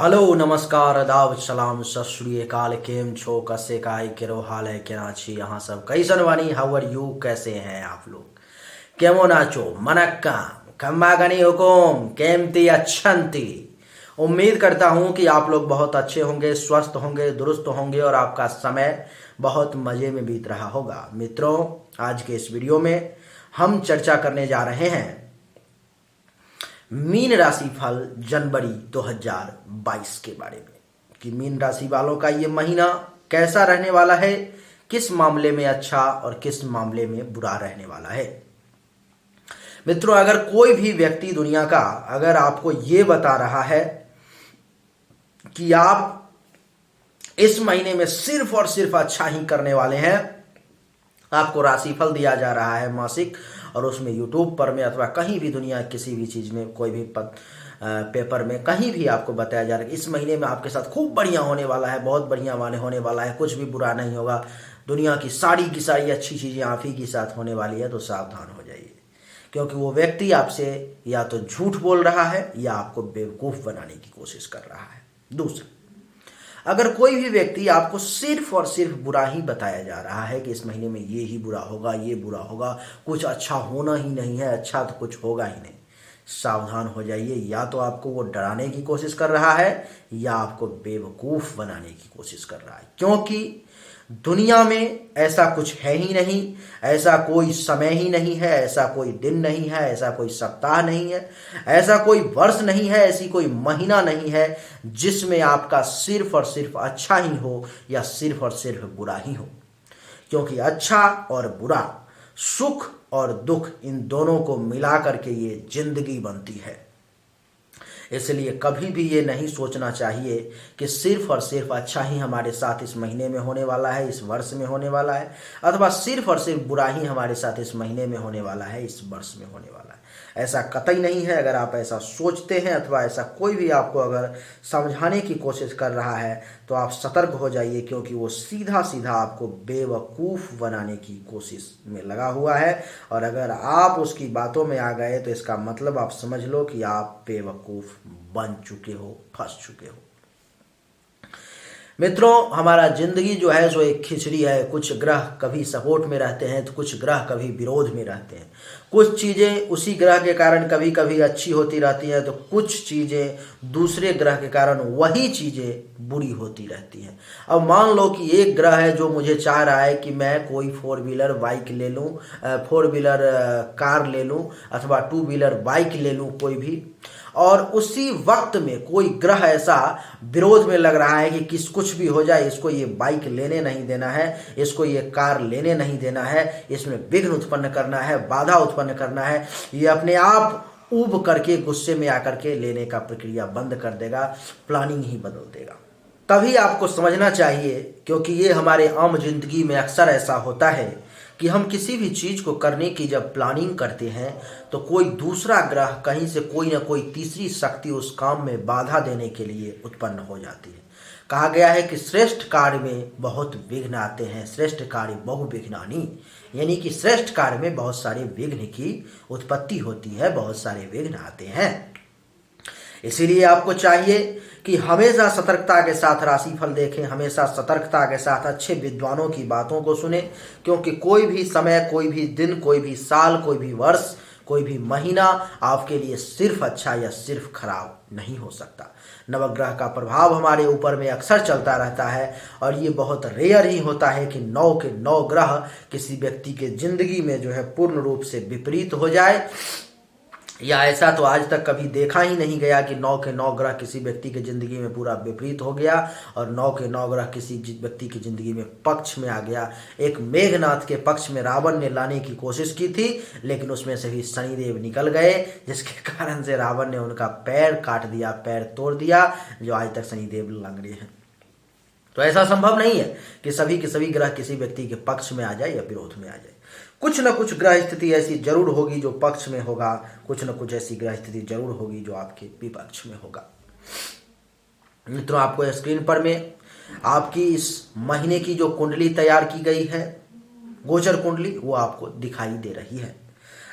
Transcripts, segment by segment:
Hello नमस्कार आदाब सलाम सत श्री अकाल केम छो कसे काय केरो हाल है क्या छी यहाँ सब कैसन बानी हाउ आर यू कैसे हैं आप लोग केमन आचो मनक्का खम्मा गनी हुकुम केमती अच्छंती। उम्मीद करता हूँ कि आप लोग बहुत अच्छे होंगे, स्वस्थ होंगे, दुरुस्त होंगे और आपका समय बहुत मज़े में बीत रहा होगा। मित्रों, आज के इस वीडियो में हम चर्चा करने जा रहे हैं मीन राशि फल जनवरी 2022 के बारे में कि मीन राशि वालों का ये महीना कैसा रहने वाला है, किस मामले में अच्छा और किस मामले में बुरा रहने वाला है। मित्रों, अगर कोई भी व्यक्ति दुनिया का अगर आपको ये बता रहा है कि आप इस महीने में सिर्फ और सिर्फ अच्छा ही करने वाले हैं, आपको राशिफल दिया जा रहा है मासिक और उसमें यूट्यूब पर में अथवा कहीं भी दुनिया किसी भी चीज़ में कोई भी पेपर में कहीं भी आपको बताया जा रहा है कि इस महीने में आपके साथ खूब बढ़िया होने वाला है, बहुत बढ़िया माने होने वाला है, कुछ भी बुरा नहीं होगा, दुनिया की सारी अच्छी चीज़ें आप ही के साथ होने वाली है, तो सावधान हो जाइए, क्योंकि वो व्यक्ति आपसे या तो झूठ बोल रहा है या आपको बेवकूफ़ बनाने की कोशिश कर रहा है। दूसरा, अगर कोई भी व्यक्ति आपको सिर्फ और सिर्फ बुरा ही बताया जा रहा है कि इस महीने में ये ही बुरा होगा, ये बुरा होगा, कुछ अच्छा होना ही नहीं है, अच्छा तो कुछ होगा ही नहीं, सावधान हो जाइए। या तो आपको वो डराने की कोशिश कर रहा है या आपको बेवकूफ़ बनाने की कोशिश कर रहा है, क्योंकि दुनिया में ऐसा कुछ है ही नहीं, ऐसा कोई समय ही नहीं है, ऐसा कोई दिन नहीं है, ऐसा कोई सप्ताह नहीं है, ऐसा कोई वर्ष नहीं है, ऐसी कोई महीना नहीं है जिसमें आपका सिर्फ और सिर्फ अच्छा ही हो या सिर्फ और सिर्फ बुरा ही हो, क्योंकि अच्छा और बुरा, सुख और दुख, इन दोनों को मिला करके ये जिंदगी बनती है। इसलिए कभी भी ये नहीं सोचना चाहिए कि सिर्फ और सिर्फ अच्छा ही हमारे साथ इस महीने में होने वाला है, इस वर्ष में होने वाला है, अथवा सिर्फ और सिर्फ बुरा ही हमारे साथ इस महीने में होने वाला है, इस वर्ष में होने वाला है। ऐसा कतई नहीं है। अगर आप ऐसा सोचते हैं अथवा ऐसा कोई भी आपको अगर समझाने की कोशिश कर रहा है तो आप सतर्क हो जाइए, क्योंकि वो सीधा सीधा आपको बेवकूफ़ बनाने की कोशिश में लगा हुआ है। और अगर आप उसकी बातों में आ गए तो इसका मतलब आप समझ लो कि आप बेवकूफ़ बन चुके हो, फंस चुके हो। मित्रों, हमारा जिंदगी जो है सो एक खिचड़ी है। कुछ ग्रह कभी सपोर्ट में रहते हैं तो कुछ ग्रह कभी विरोध में रहते हैं। कुछ चीज़ें उसी ग्रह के कारण कभी कभी अच्छी होती रहती हैं तो कुछ चीज़ें दूसरे ग्रह के कारण वही चीज़ें बुरी होती रहती हैं। अब मान लो कि एक ग्रह है जो मुझे चाह रहा है कि मैं कोई 4 व्हीलर बाइक ले लूँ, 4 व्हीलर कार ले लूँ अथवा 2 व्हीलर बाइक ले लूँ कोई भी, और उसी वक्त में कोई ग्रह ऐसा विरोध में लग रहा है कि कुछ भी हो जाए, इसको ये बाइक लेने नहीं देना है, इसको ये कार लेने नहीं देना है, इसमें विघ्न उत्पन्न करना है, बाधा उत्पन्न करना है, ये अपने आप ऊब करके गुस्से में आकर के लेने का प्रक्रिया बंद कर देगा, प्लानिंग ही बदल देगा। तभी आपको समझना चाहिए, क्योंकि ये हमारे आम जिंदगी में अक्सर ऐसा होता है कि हम किसी भी चीज़ को करने की जब प्लानिंग करते हैं तो कोई दूसरा ग्रह कहीं से कोई ना कोई तीसरी शक्ति उस काम में बाधा देने के लिए उत्पन्न हो जाती है। कहा गया है कि श्रेष्ठ कार्य में बहुत विघ्न आते हैं, श्रेष्ठ कार्य बहु विघ्नानि, यानी कि श्रेष्ठ कार्य में बहुत सारे विघ्न की उत्पत्ति होती है, बहुत सारे विघ्न आते हैं। इसीलिए आपको चाहिए कि हमेशा सतर्कता के साथ राशिफल देखें, हमेशा सतर्कता के साथ अच्छे विद्वानों की बातों को सुने, क्योंकि कोई भी समय, कोई भी दिन, कोई भी साल, कोई भी वर्ष, कोई भी महीना आपके लिए सिर्फ अच्छा या सिर्फ खराब नहीं हो सकता। नवग्रह का प्रभाव हमारे ऊपर में अक्सर चलता रहता है और ये बहुत रेयर ही होता है कि 9 के 9 ग्रह किसी व्यक्ति के जिंदगी में जो है पूर्ण रूप से विपरीत हो जाए, या ऐसा तो आज तक कभी देखा ही नहीं गया कि 9 के 9 ग्रह किसी व्यक्ति की ज़िंदगी में पूरा विपरीत हो गया और 9 के 9 ग्रह किसी व्यक्ति की ज़िंदगी में पक्ष में आ गया। एक मेघनाथ के पक्ष में रावण ने लाने की कोशिश की थी, लेकिन उसमें से भी शनिदेव निकल गए, जिसके कारण से रावण ने उनका पैर काट दिया, पैर तोड़ दिया, जो आज तक शनिदेव लंगड़े हैं। तो ऐसा संभव नहीं है कि सभी के सभी ग्रह किसी व्यक्ति के पक्ष में आ जाए या विरोध में आ जाए। कुछ न कुछ ग्रह स्थिति ऐसी जरूर होगी जो पक्ष में होगा, कुछ न कुछ ऐसी ग्रह स्थिति जरूर होगी जो आपके विपक्ष में होगा। मित्रों, आपको स्क्रीन पर में आपकी इस महीने की जो कुंडली तैयार की गई है, गोचर कुंडली, वो आपको दिखाई दे रही है।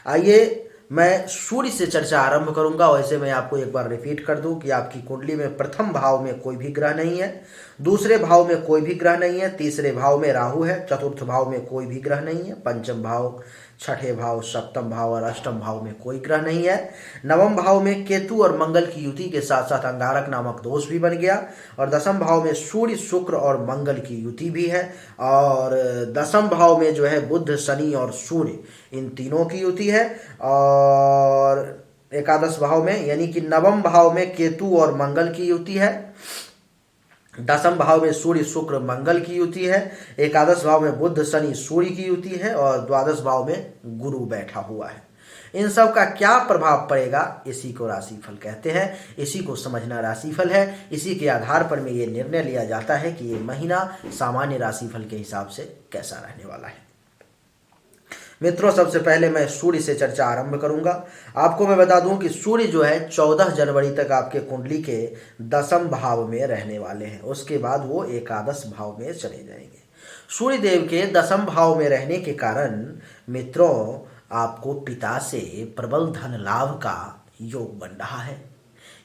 आइए मैं सूर्य से चर्चा आरंभ करूंगा। वैसे मैं आपको एक बार रिपीट कर दूं कि आपकी कुंडली में प्रथम भाव में कोई भी ग्रह नहीं है, दूसरे भाव में कोई भी ग्रह नहीं है, तीसरे भाव में राहु है, चतुर्थ भाव में कोई भी ग्रह नहीं है, पंचम भाव, छठे भाव, सप्तम भाव और अष्टम भाव में कोई ग्रह नहीं है। नवम भाव में केतु और मंगल की युति के साथ साथ अंगारक नामक दोष भी बन गया, और दसम भाव में सूर्य, शुक्र और मंगल की युति भी है, और दसम भाव में जो है बुध, शनि और सूर्य, इन तीनों की युति है। और एकादश भाव में यानी कि नवम भाव में केतु और मंगल की युति है, दसम भाव में सूर्य, शुक्र, मंगल की युति है, एकादश भाव में बुध, शनि, सूर्य की युति है, और द्वादश भाव में गुरु बैठा हुआ है। इन सब का क्या प्रभाव पड़ेगा, इसी को राशिफल कहते हैं। इसी को समझना राशिफल है। इसी के आधार पर में ये निर्णय लिया जाता है कि ये महीना सामान्य राशिफल के हिसाब से कैसा रहने वाला है। मित्रों, सबसे पहले मैं सूर्य से चर्चा आरंभ करूंगा। आपको मैं बता दूं कि सूर्य जो है 14 जनवरी तक आपके कुंडली के दसम भाव में रहने वाले हैं। उसके बाद वो एकादश भाव में चले जाएंगे। सूर्य देव के दसम भाव में रहने के कारण मित्रों आपको पिता से प्रबल धन लाभ का योग बन रहा है,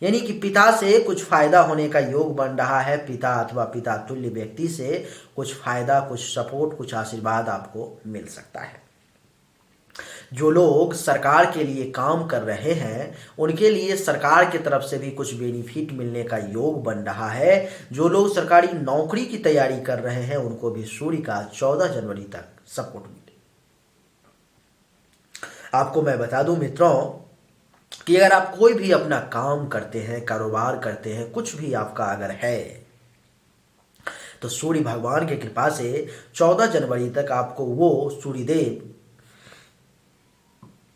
यानी कि पिता से कुछ फायदा होने का योग बन रहा है। पिता अथवा पिता तुल्य व्यक्ति से कुछ फायदा, कुछ सपोर्ट, कुछ आशीर्वाद आपको मिल सकता है। जो लोग सरकार के लिए काम कर रहे हैं उनके लिए सरकार की तरफ से भी कुछ बेनिफिट मिलने का योग बन रहा है। जो लोग सरकारी नौकरी की तैयारी कर रहे हैं उनको भी सूर्य का 14 जनवरी तक सपोर्ट मिले। आपको मैं बता दूं मित्रों कि अगर आप कोई भी अपना काम करते हैं, कारोबार करते हैं, कुछ भी आपका अगर है, तो सूर्य भगवान की कृपा से 14 जनवरी तक आपको वो सूर्यदेव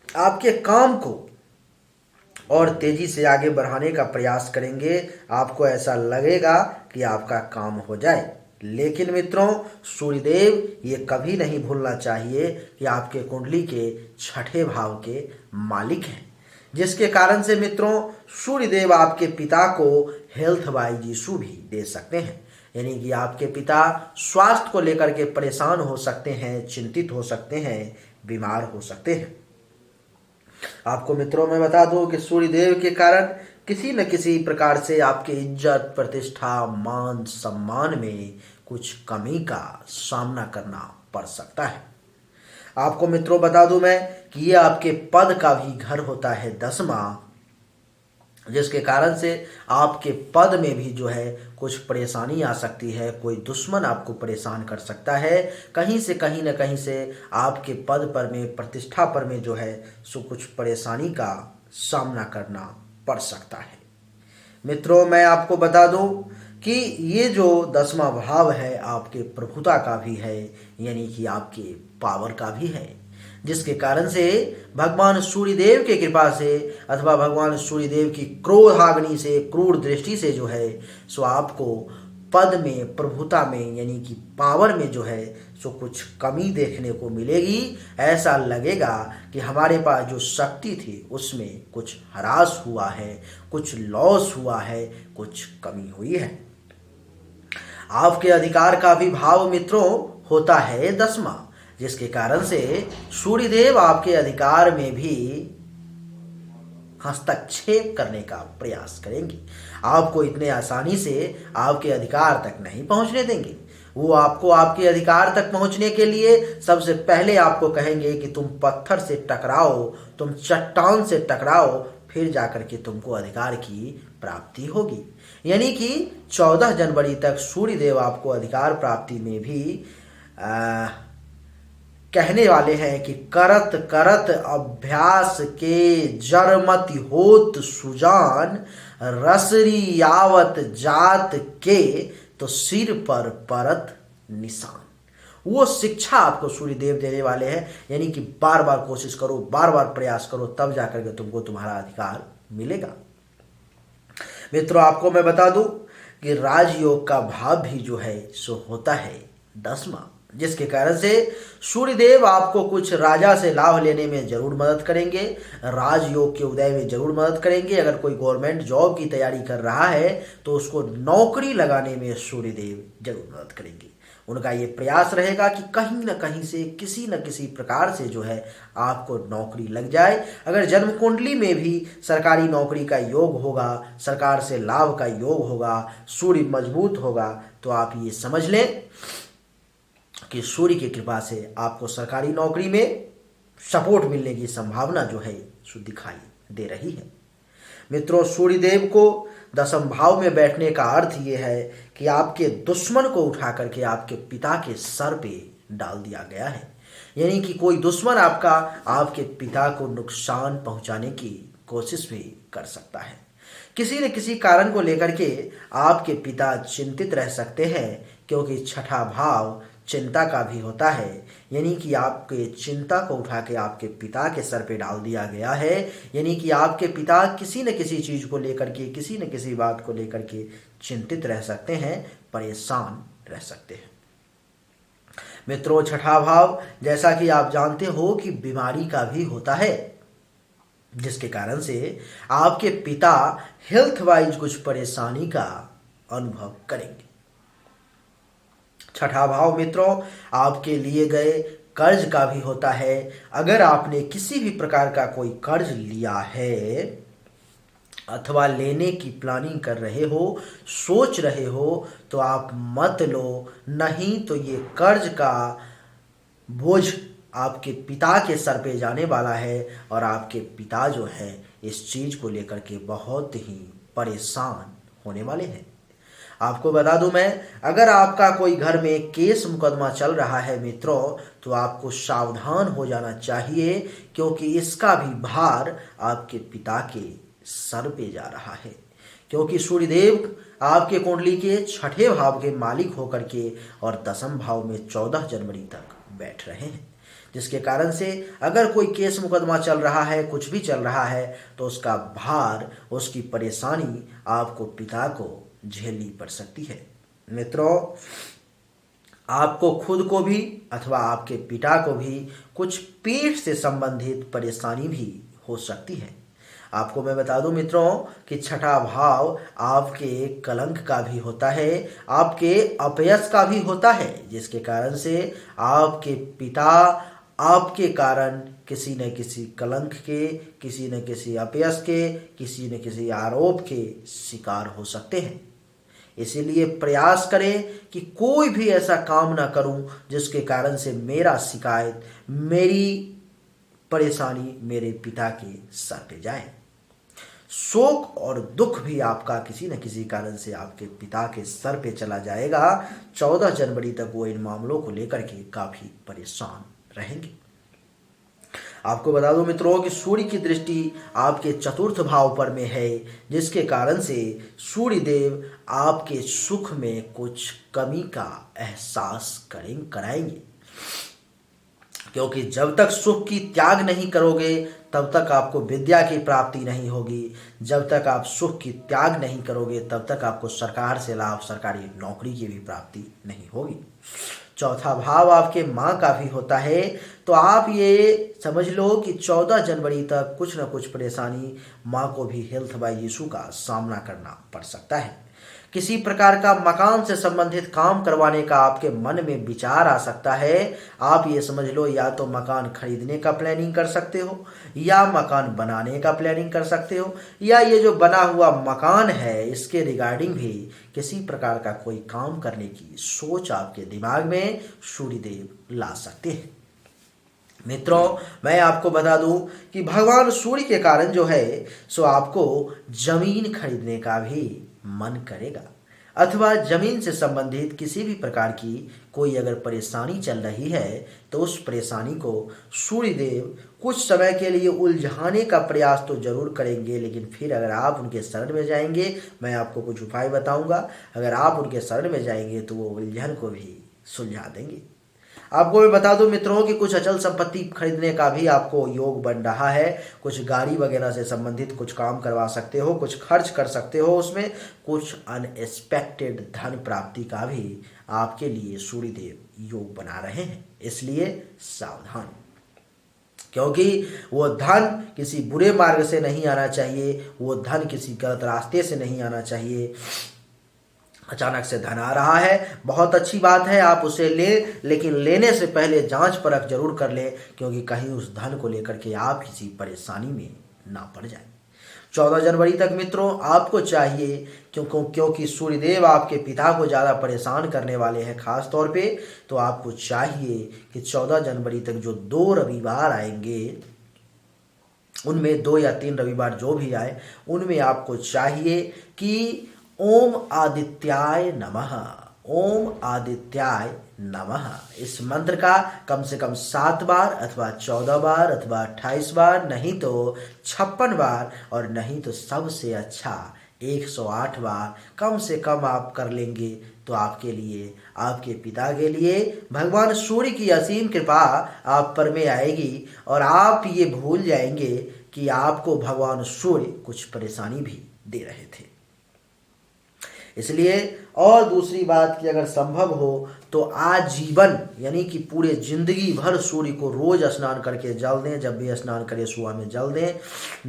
आपके काम को और तेजी से आगे बढ़ाने का प्रयास करेंगे। आपको ऐसा लगेगा कि आपका काम हो जाए। लेकिन मित्रों, सूर्यदेव ये कभी नहीं भूलना चाहिए कि आपके कुंडली के छठे भाव के मालिक हैं, जिसके कारण से मित्रों सूर्यदेव आपके पिता को हेल्थ वाइज इशू भी दे सकते हैं। यानी कि आपके पिता स्वास्थ्य को लेकर के परेशान हो सकते हैं, चिंतित हो सकते हैं, बीमार हो सकते हैं। आपको मित्रों मैं बता दूं कि सूर्यदेव के कारण किसी न किसी प्रकार से आपके इज्जत, प्रतिष्ठा, मान सम्मान में कुछ कमी का सामना करना पड़ सकता है। आपको मित्रों बता दूं मैं कि ये आपके पद का भी घर होता है 10वां, जिसके कारण से आपके पद में भी जो है कुछ परेशानी आ सकती है। कोई दुश्मन आपको परेशान कर सकता है। कहीं से कहीं न कहीं से आपके पद पर में, प्रतिष्ठा पर में जो है सो कुछ परेशानी का सामना करना पड़ सकता है। मित्रों, मैं आपको बता दूं कि ये जो 10वां भाव है आपके प्रभुता का भी है, यानी कि आपके पावर का भी है, जिसके कारण से भगवान सूर्यदेव के कृपा से अथवा भगवान सूर्यदेव की क्रोधाग्नि से, क्रूर दृष्टि से जो है सो आपको पद में, प्रभुता में, यानी कि पावर में जो है सो कुछ कमी देखने को मिलेगी। ऐसा लगेगा कि हमारे पास जो शक्ति थी उसमें कुछ ह्रास हुआ है, कुछ लॉस हुआ है, कुछ कमी हुई है। आपके अधिकार का भी भाव मित्रों होता है 10वां, जिसके कारण से सूर्यदेव आपके अधिकार में भी हस्तक्षेप करने का प्रयास करेंगे। आपको इतने आसानी से आपके अधिकार तक नहीं पहुंचने देंगे। वो आपको आपके अधिकार तक पहुंचने के लिए सबसे पहले आपको कहेंगे कि तुम पत्थर से टकराओ, तुम चट्टान से टकराओ, फिर जाकर के तुमको अधिकार की प्राप्ति होगी। यानी कि 14 जनवरी तक सूर्यदेव आपको अधिकार प्राप्ति में भी कहने वाले हैं कि करत करत अभ्यास के जरमति होत सुजान, रसरी आवत जात के तो सिर पर परत निशान। वो शिक्षा आपको सूर्यदेव देने वाले हैं। यानी कि बार बार कोशिश करो, बार बार प्रयास करो, तब जाकर के तुमको तुम्हारा अधिकार मिलेगा। मित्रों, आपको मैं बता दूं कि राजयोग का भाव भी जो है सो होता है 10वां, जिसके कारण से सूर्यदेव आपको कुछ राजा से लाभ लेने में जरूर मदद करेंगे, राजयोग के उदय में जरूर मदद करेंगे। अगर कोई गवर्नमेंट जॉब की तैयारी कर रहा है तो उसको नौकरी लगाने में सूर्यदेव जरूर मदद करेंगे। उनका ये प्रयास रहेगा कि कहीं ना कहीं से किसी न किसी प्रकार से जो है आपको नौकरी लग जाए। अगर जन्म कुंडली में भी सरकारी नौकरी का योग होगा, सरकार से लाभ का योग होगा, सूर्य मजबूत होगा, तो आप ये समझ लें कि सूर्य की कृपा से आपको सरकारी नौकरी में सपोर्ट मिलने की संभावना जो है सो दिखाई दे रही है। मित्रों, सूर्यदेव को दसम भाव में बैठने का अर्थ यह है कि आपके दुश्मन को उठा करके आपके पिता के सर पे डाल दिया गया है। यानी कि कोई दुश्मन आपके पिता को नुकसान पहुंचाने की कोशिश भी कर सकता है। किसी न किसी कारण को लेकर के आपके पिता चिंतित रह सकते हैं, क्योंकि छठा भाव चिंता का भी होता है। यानी कि आपके चिंता को उठा के आपके पिता के सर पे डाल दिया गया है। यानी कि आपके पिता किसी न किसी चीज को लेकर के, किसी न किसी बात को लेकर के चिंतित रह सकते हैं, परेशान रह सकते हैं। मित्रों, छठा भाव जैसा कि आप जानते हो कि बीमारी का भी होता है, जिसके कारण से आपके पिता हेल्थ वाइज कुछ परेशानी का अनुभव करेंगे। छठा भाव मित्रों आपके लिए गए कर्ज का भी होता है। अगर आपने किसी भी प्रकार का कोई कर्ज लिया है अथवा लेने की प्लानिंग कर रहे हो, सोच रहे हो, तो आप मत लो, नहीं तो ये कर्ज का बोझ आपके पिता के सर पे जाने वाला है और आपके पिता जो है इस चीज को लेकर के बहुत ही परेशान होने वाले हैं। आपको बता दूं मैं, अगर आपका कोई घर में केस मुकदमा चल रहा है मित्रों, तो आपको सावधान हो जाना चाहिए, क्योंकि इसका भी भार आपके पिता के सर पे जा रहा है। क्योंकि सूर्यदेव आपके कुंडली के छठे भाव के मालिक होकर के और दसम भाव में 14 जनवरी तक बैठ रहे हैं, जिसके कारण से अगर कोई केस मुकदमा चल रहा है, कुछ भी चल रहा है, तो उसका भार, उसकी परेशानी आपको पिता को झेलनी पड़ सकती है। मित्रों, आपको खुद को भी अथवा आपके पिता को भी कुछ पेट से संबंधित परेशानी भी हो सकती है। आपको मैं बता दूं मित्रों कि छठा भाव आपके कलंक का भी होता है, आपके अपयश का भी होता है, जिसके कारण से आपके पिता आपके कारण किसी न किसी कलंक के, किसी न किसी अपयश के, किसी न किसी आरोप के शिकार हो सकते हैं। इसीलिए प्रयास करें कि कोई भी ऐसा काम ना करूं जिसके कारण से मेरा शिकायत, मेरी परेशानी मेरे पिता के सर पे जाए। शोक और दुख भी आपका किसी न किसी कारण से आपके पिता के सर पे चला जाएगा। 14 जनवरी तक वो इन मामलों को लेकर के काफी परेशान रहेंगे। आपको बता दो मित्रों कि सूर्य की दृष्टि आपके चतुर्थ भाव पर में है, जिसके कारण से सूर्य देव आपके सुख में कुछ कमी का एहसास कराएंगे। क्योंकि जब तक सुख की त्याग नहीं करोगे तब तक आपको विद्या की प्राप्ति नहीं होगी, जब तक आप सुख की त्याग नहीं करोगे तब तक आपको सरकार से लाभ, सरकारी नौकरी की भी प्राप्ति नहीं होगी। चौथा भाव आपके माँ का भी होता है, तो आप ये समझ लो कि 14 जनवरी तक कुछ न कुछ परेशानी माँ को भी हेल्थ वाइज इशू का सामना करना पड़ सकता है। किसी प्रकार का मकान से संबंधित काम करवाने का आपके मन में विचार आ सकता है। आप ये समझ लो, या तो मकान खरीदने का प्लानिंग कर सकते हो, या मकान बनाने का प्लानिंग कर सकते हो, या ये जो बना हुआ मकान है इसके रिगार्डिंग भी किसी प्रकार का कोई काम करने की सोच आपके दिमाग में सूर्यदेव ला सकते हैं। मित्रों, मैं आपको बता दूं कि भगवान सूर्य के कारण जो है सो आपको जमीन खरीदने का भी मन करेगा, अथवा जमीन से संबंधित किसी भी प्रकार की कोई अगर परेशानी चल रही है तो उस परेशानी को सूर्यदेव कुछ समय के लिए उलझाने का प्रयास तो जरूर करेंगे, लेकिन फिर अगर आप उनके शरण में जाएंगे, मैं आपको कुछ उपाय बताऊंगा, अगर आप उनके शरण में जाएंगे तो वो उलझन को भी सुलझा देंगे। आपको मैं बता दूं मित्रों कि कुछ अचल संपत्ति खरीदने का भी आपको योग बन रहा है। कुछ गाड़ी वगैरह से संबंधित कुछ काम करवा सकते हो, कुछ खर्च कर सकते हो उसमें। कुछ अनएक्सपेक्टेड धन प्राप्ति का भी आपके लिए सूर्यदेव योग बना रहे हैं, इसलिए सावधान। क्योंकि वो धन किसी बुरे मार्ग से नहीं आना चाहिए, वो धन किसी गलत रास्ते से नहीं आना चाहिए। अचानक से धन आ रहा है, बहुत अच्छी बात है, आप उसे लें, लेकिन लेने से पहले जांच परख जरूर कर लें, क्योंकि कहीं उस धन को लेकर के आप किसी परेशानी में ना पड़ जाएं। 14 जनवरी तक मित्रों आपको चाहिए, क्योंकि सूर्यदेव आपके पिता को ज़्यादा परेशान करने वाले हैं खास तौर पे, तो आपको चाहिए कि 14 जनवरी तक जो 2 रविवार आएंगे, उनमें 2 या 3 रविवार जो भी आए, उनमें आपको चाहिए कि ओम आदित्याय नमः, ओम आदित्याय नमः इस मंत्र का कम से कम 7 बार अथवा 14 बार अथवा 28 बार, नहीं तो 56 बार, और नहीं तो सबसे अच्छा 108 बार कम से कम आप कर लेंगे तो आपके लिए, आपके पिता के लिए भगवान सूर्य की असीम कृपा आप पर में आएगी, और आप ये भूल जाएंगे कि आपको भगवान सूर्य कुछ परेशानी भी दे रहे थे। इसलिए, और दूसरी बात कि अगर संभव हो तो आजीवन यानी कि पूरे जिंदगी भर सूर्य को रोज स्नान करके जल दें, जब भी स्नान करें सुबह में जल दें।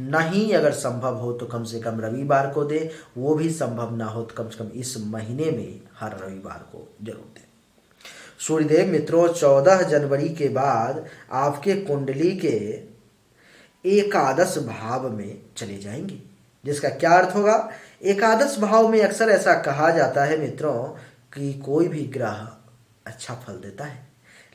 नहीं अगर संभव हो तो कम से कम रविवार को दें, वो भी संभव ना हो तो कम से कम इस महीने में हर रविवार को जरूर दें। सूर्यदेव मित्रों 14 जनवरी के बाद आपके कुंडली के एकादश भाव में चले जाएंगे, जिसका क्या अर्थ होगा। एकादश भाव में अक्सर ऐसा कहा जाता है मित्रों कि कोई भी ग्रह अच्छा फल देता है,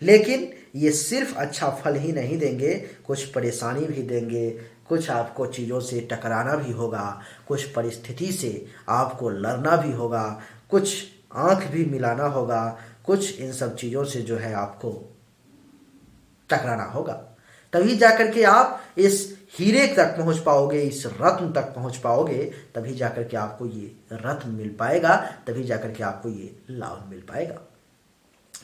लेकिन ये सिर्फ अच्छा फल ही नहीं देंगे, कुछ परेशानी भी देंगे, कुछ आपको चीज़ों से टकराना भी होगा, कुछ परिस्थिति से आपको लड़ना भी होगा, कुछ आंख भी मिलाना होगा, कुछ इन सब चीज़ों से जो है आपको टकराना होगा। तभी जाकर के आप इस हीरे तक पहुंच पाओगे, इस रत्न तक पहुंच पाओगे, तभी जाकर के आपको ये रत्न मिल पाएगा, तभी जाकर के आपको ये लाभ मिल पाएगा।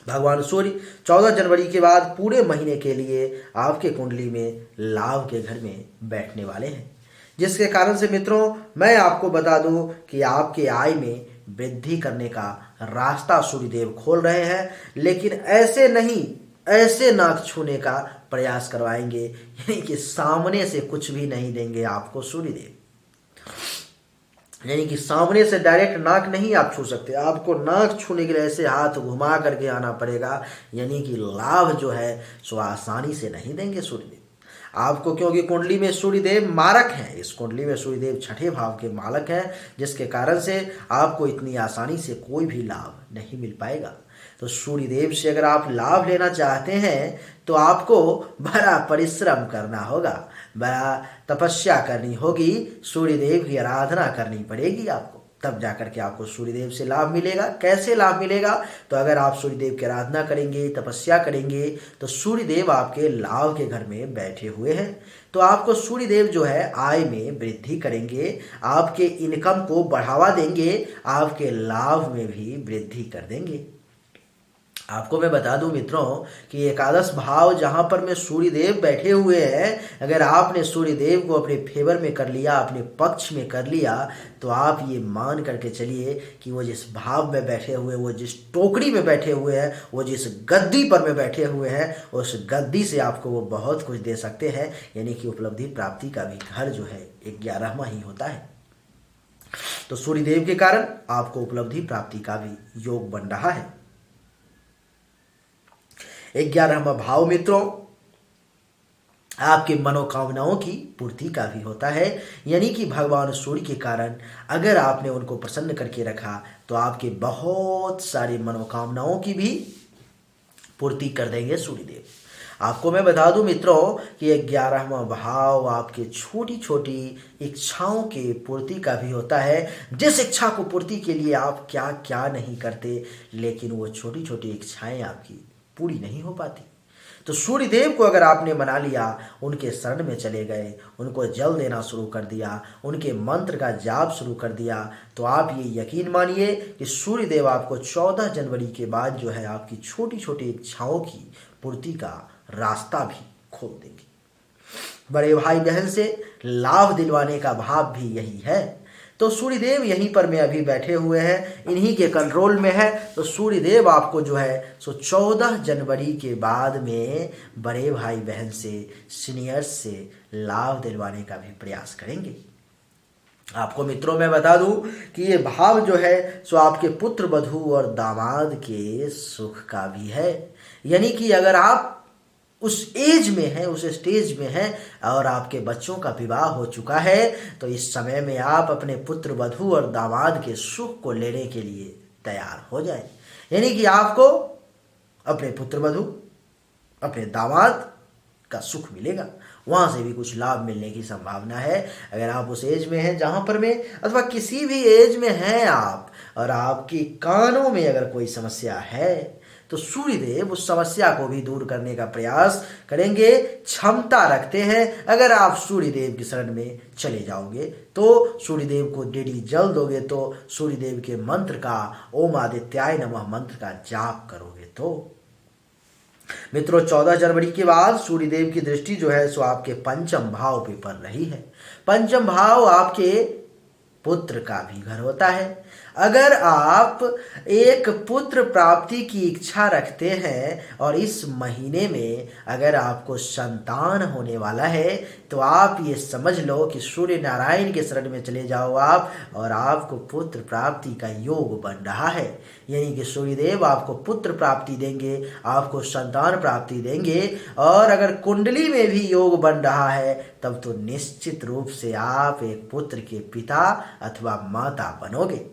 भगवान सूर्य 14 जनवरी के बाद पूरे महीने के लिए आपके कुंडली में लाभ के घर में बैठने वाले हैं, जिसके कारण से मित्रों मैं आपको बता दूं कि आपके आय में वृद्धि करने का रास्ता सूर्यदेव खोल रहे हैं। लेकिन ऐसे नहीं, ऐसे नाक छूने का प्रयास करवाएंगे, यानी कि सामने से कुछ भी नहीं देंगे आपको सूर्यदेव, यानी कि सामने से डायरेक्ट नाक नहीं आप छू सकते, आपको नाक छूने के लिए ऐसे हाथ घुमा करके आना पड़ेगा, यानी कि लाभ जो है सो आसानी से नहीं देंगे सूर्यदेव आपको, क्योंकि कुंडली में सूर्यदेव मारक हैं, इस कुंडली में सूर्यदेव 6ठे भाव के मालक हैं, जिसके कारण से आपको इतनी आसानी से कोई भी लाभ नहीं मिल पाएगा। तो सूर्यदेव से अगर आप लाभ लेना चाहते हैं तो आपको बड़ा परिश्रम करना होगा, बड़ा तपस्या करनी होगी, सूर्यदेव की आराधना करनी पड़ेगी आपको, तब जाकर के आपको सूर्यदेव से लाभ मिलेगा। कैसे लाभ मिलेगा, तो अगर आप सूर्यदेव की आराधना करेंगे, तपस्या करेंगे, तो सूर्यदेव आपके लाभ के घर में बैठे हुए हैं, तो आपको सूर्यदेव जो है आय में वृद्धि करेंगे, आपके इनकम को बढ़ावा देंगे, आपके लाभ में भी वृद्धि कर देंगे। आपको मैं बता दूं मित्रों कि एकादश भाव जहां पर में सूर्यदेव बैठे हुए हैं, अगर आपने सूर्यदेव को अपने फेवर में कर लिया, अपने पक्ष में कर लिया, तो आप ये मान करके चलिए कि वो जिस भाव में बैठे हुए, वो जिस टोकरी में बैठे हुए हैं, वो जिस गद्दी पर में बैठे हुए हैं, उस गद्दी से आपको वो बहुत कुछ दे सकते हैं, यानी कि उपलब्धि प्राप्ति का भी घर जो है 11वां ही होता है। तो सूर्यदेव के कारण आपको उपलब्धि प्राप्ति का भी योग बन रहा है। 11वां भाव मित्रों आपके मनोकामनाओं की पूर्ति का भी होता है, यानी कि भगवान सूर्य के कारण अगर आपने उनको प्रसन्न करके रखा तो आपके बहुत सारी मनोकामनाओं की भी पूर्ति कर देंगे सूर्यदेव। आपको मैं बता दूं मित्रों कि 11वां भाव आपके छोटी छोटी इच्छाओं के पूर्ति का भी होता है। जिस इच्छा को पूर्ति के लिए आप क्या क्या नहीं करते, लेकिन वो छोटी छोटी इच्छाएं आपकी पूरी नहीं हो पाती। तो सूर्य देव को अगर आपने मना लिया, उनके शरण में चले गए, उनको जल देना शुरू कर दिया, उनके मंत्र का जाप शुरू कर दिया, तो आप ये यकीन मानिए कि सूर्य देव आपको 14 जनवरी के बाद जो है आपकी छोटी छोटी इच्छाओं की पूर्ति का रास्ता भी खोल देंगे। बड़े भाई बहन से लाभ दिलवाने का भाव भी यही है। तो सूर्यदेव यहीं पर में अभी बैठे हुए हैं, इन्हीं के कंट्रोल में है। तो सूर्यदेव आपको जो है सो 14 जनवरी के बाद में बड़े भाई बहन से, सीनियर्स से लाभ दिलवाने का भी प्रयास करेंगे। आपको मित्रों मैं बता दूं कि ये भाव जो है सो आपके पुत्र वधू और दामाद के सुख का भी है। यानी कि अगर आप उस एज में है, उस स्टेज में है और आपके बच्चों का विवाह हो चुका है, तो इस समय में आप अपने पुत्र वधू और दामाद के सुख को लेने के लिए तैयार हो जाए। यानी कि आपको अपने पुत्र वधू, अपने दामाद का सुख मिलेगा, वहां से भी कुछ लाभ मिलने की संभावना है। अगर आप उस एज में हैं जहां पर में, अथवा किसी भी एज में हैं आप और आपकी कानों में अगर कोई समस्या है, तो सूर्यदेव उस समस्या को भी दूर करने का प्रयास करेंगे, क्षमता रखते हैं। अगर आप सूर्यदेव की शरण में चले जाओगे, तो सूर्यदेव को डेली जल दोगे, तो सूर्यदेव के मंत्र का, ओम आदित्याय नमः मंत्र का जाप करोगे, तो मित्रों 14 जनवरी के बाद सूर्यदेव की दृष्टि जो है सो आपके पंचम भाव पे पड़ रही है। पंचम भाव आपके पुत्र का भी घर होता है। अगर आप एक पुत्र प्राप्ति की इच्छा रखते हैं और इस महीने में अगर आपको संतान होने वाला है, तो आप ये समझ लो कि सूर्य नारायण के शरण में चले जाओ आप, और आपको पुत्र प्राप्ति का योग बन रहा है। यानी कि सूर्यदेव आपको पुत्र प्राप्ति देंगे, आपको संतान प्राप्ति देंगे। और अगर कुंडली में भी योग बन रहा है, तब तो निश्चित रूप से आप एक पुत्र के पिता अथवा माता बनोगे।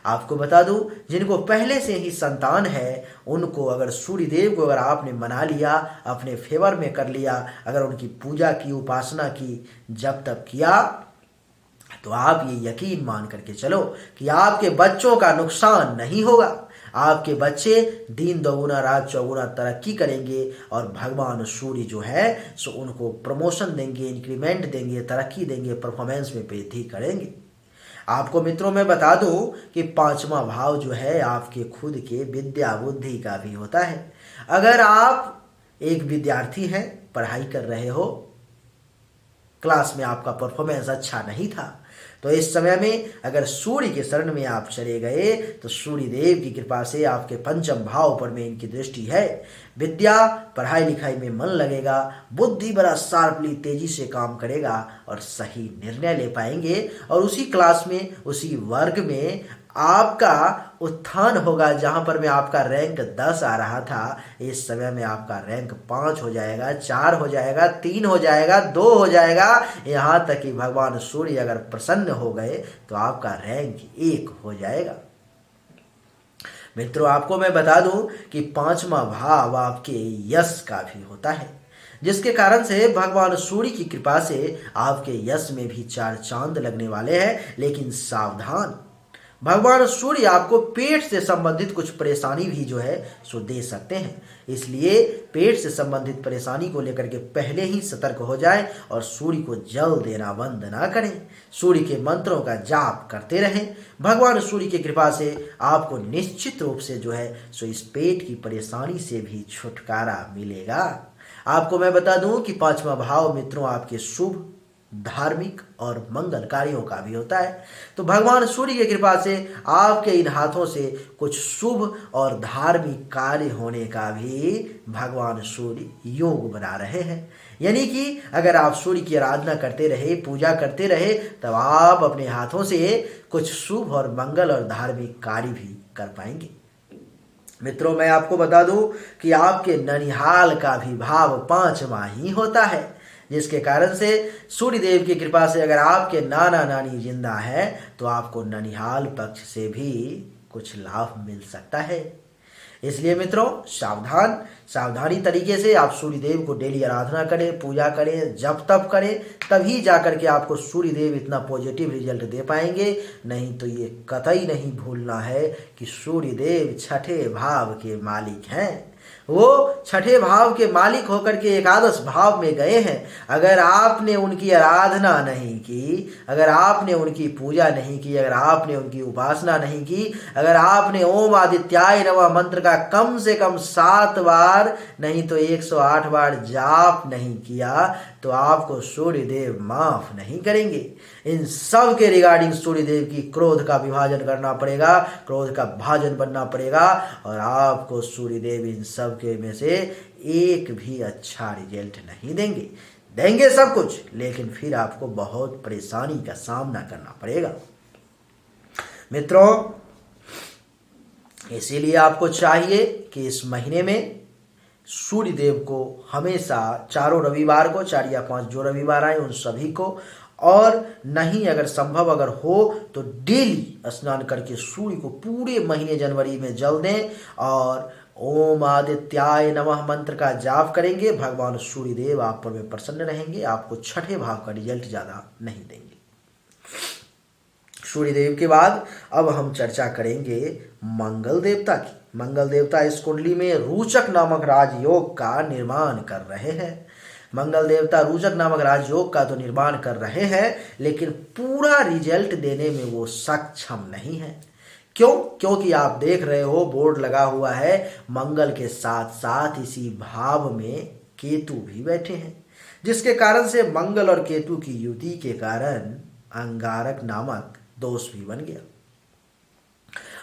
आपको बता दूं, जिनको पहले से ही संतान है, उनको अगर सूर्यदेव को अगर आपने मना लिया, अपने फेवर में कर लिया, अगर उनकी पूजा की, उपासना की, जब तक किया, तो आप ये यकीन मान करके चलो कि आपके बच्चों का नुकसान नहीं होगा। आपके बच्चे दिन दोगुना रात चौगुना तरक्की करेंगे और भगवान सूर्य जो है सो उनको प्रमोशन देंगे, इंक्रीमेंट देंगे, तरक्की देंगे, परफॉर्मेंस में वृद्धि करेंगे। आपको मित्रों मैं बता दूं कि 5वां भाव जो है आपके खुद के विद्या बुद्धि का भी होता है। अगर आप एक विद्यार्थी हैं, पढ़ाई कर रहे हो, क्लास में आपका परफॉर्मेंस अच्छा नहीं था, तो इस समय में अगर सूर्य के शरण में आप चले गए, तो सूर्य देव की कृपा से आपके पंचम भाव पर में इनकी दृष्टि है। विद्या, पढ़ाई लिखाई में मन लगेगा, बुद्धि बड़ा शार्पली तेजी से काम करेगा और सही निर्णय ले पाएंगे। और उसी क्लास में, उसी वर्ग में आपका उत्थान होगा। जहां पर में आपका रैंक 10 आ रहा था, इस समय में आपका रैंक 5 हो जाएगा, 4 हो जाएगा, 3 हो जाएगा, 2 हो जाएगा। यहां तक कि भगवान सूर्य अगर प्रसन्न हो गए तो आपका रैंक 1 हो जाएगा। मित्रों आपको मैं बता दूं कि 5वां भाव आपके यश का भी होता है, जिसके कारण से भगवान सूर्य की कृपा से आपके यश में भी 4 चांद लगने वाले हैं। लेकिन सावधान, भगवान सूर्य आपको पेट से संबंधित कुछ परेशानी भी जो है सो दे सकते हैं। इसलिए पेट से संबंधित परेशानी को लेकर के पहले ही सतर्क हो जाएं और सूर्य को जल देना बंद ना करें। सूर्य के मंत्रों का जाप करते रहें। भगवान सूर्य की कृपा से आपको निश्चित रूप से जो है सो इस पेट की परेशानी से भी छुटकारा मिलेगा। आपको मैं बता दूं कि 5वां भाव मित्रों आपके शुभ, धार्मिक और मंगल कार्यों का भी होता है। तो भगवान सूर्य की कृपा से आपके इन हाथों से कुछ शुभ और धार्मिक कार्य होने का भी भगवान सूर्य योग बना रहे हैं। यानी कि अगर आप सूर्य की आराधना करते रहे, पूजा करते रहे, तब आप अपने हाथों से कुछ शुभ और मंगल और धार्मिक कार्य भी कर पाएंगे। मित्रों मैं आपको बता दूं कि आपके ननिहाल का भी भाव 5वां ही होता है, जिसके कारण से सूर्यदेव की कृपा से अगर आपके नाना नानी जिंदा है, तो आपको ननिहाल पक्ष से भी कुछ लाभ मिल सकता है। इसलिए मित्रों सावधानी तरीके से आप सूर्यदेव को डेली आराधना करें, पूजा करें, जप तप करें, तभी जाकर के आपको सूर्यदेव इतना पॉजिटिव रिजल्ट दे पाएंगे। नहीं तो ये कतई नहीं भूलना है कि सूर्यदेव 6ठे भाव के मालिक हैं। वो छठे भाव के मालिक होकर के एकादश भाव में गए हैं। अगर आपने उनकी आराधना नहीं की, अगर आपने उनकी पूजा नहीं की, अगर आपने उनकी उपासना नहीं की, अगर आपने ओम आदित्याय नमः मंत्र का कम से कम 7 बार नहीं तो 108 बार जाप नहीं किया, तो आपको सूर्यदेव माफ नहीं करेंगे। इन सब के रिगार्डिंग सूर्यदेव की क्रोध का विभाजन करना पड़ेगा, क्रोध का भाजन बनना पड़ेगा, और आपको सूर्यदेव इन सब के में से एक भी अच्छा रिजल्ट नहीं देंगे। देंगे सब कुछ, लेकिन फिर आपको बहुत परेशानी का सामना करना पड़ेगा। मित्रों, इसीलिए आपको चाहिए कि इस महीने में सूर्यदेव को हमेशा चारों रविवार को, 4 या 5 जो रविवार आए उन सभी को, और नहीं अगर संभव अगर हो तो डेली स्नान करके सूर्य को पूरे महीने जनवरी में जल दें और ओम आदित्याय नमः मंत्र का जाप करेंगे। भगवान सूर्यदेव आप पर में प्रसन्न रहेंगे, आपको छठे भाव का रिजल्ट ज्यादा नहीं देंगे। सूर्यदेव के बाद अब हम चर्चा करेंगे मंगल देवता की। मंगल देवता इस कुंडली में रोचक नामक राजयोग का निर्माण कर रहे हैं। मंगल देवता रोचक नामक राजयोग का तो निर्माण कर रहे हैं, लेकिन पूरा रिजल्ट देने में वो सक्षम नहीं है। क्यों? क्योंकि आप देख रहे हो बोर्ड लगा हुआ है, मंगल के साथ साथ इसी भाव में केतु भी बैठे हैं, जिसके कारण से मंगल और केतु की युति के कारण अंगारक नामक दोष भी बन गया।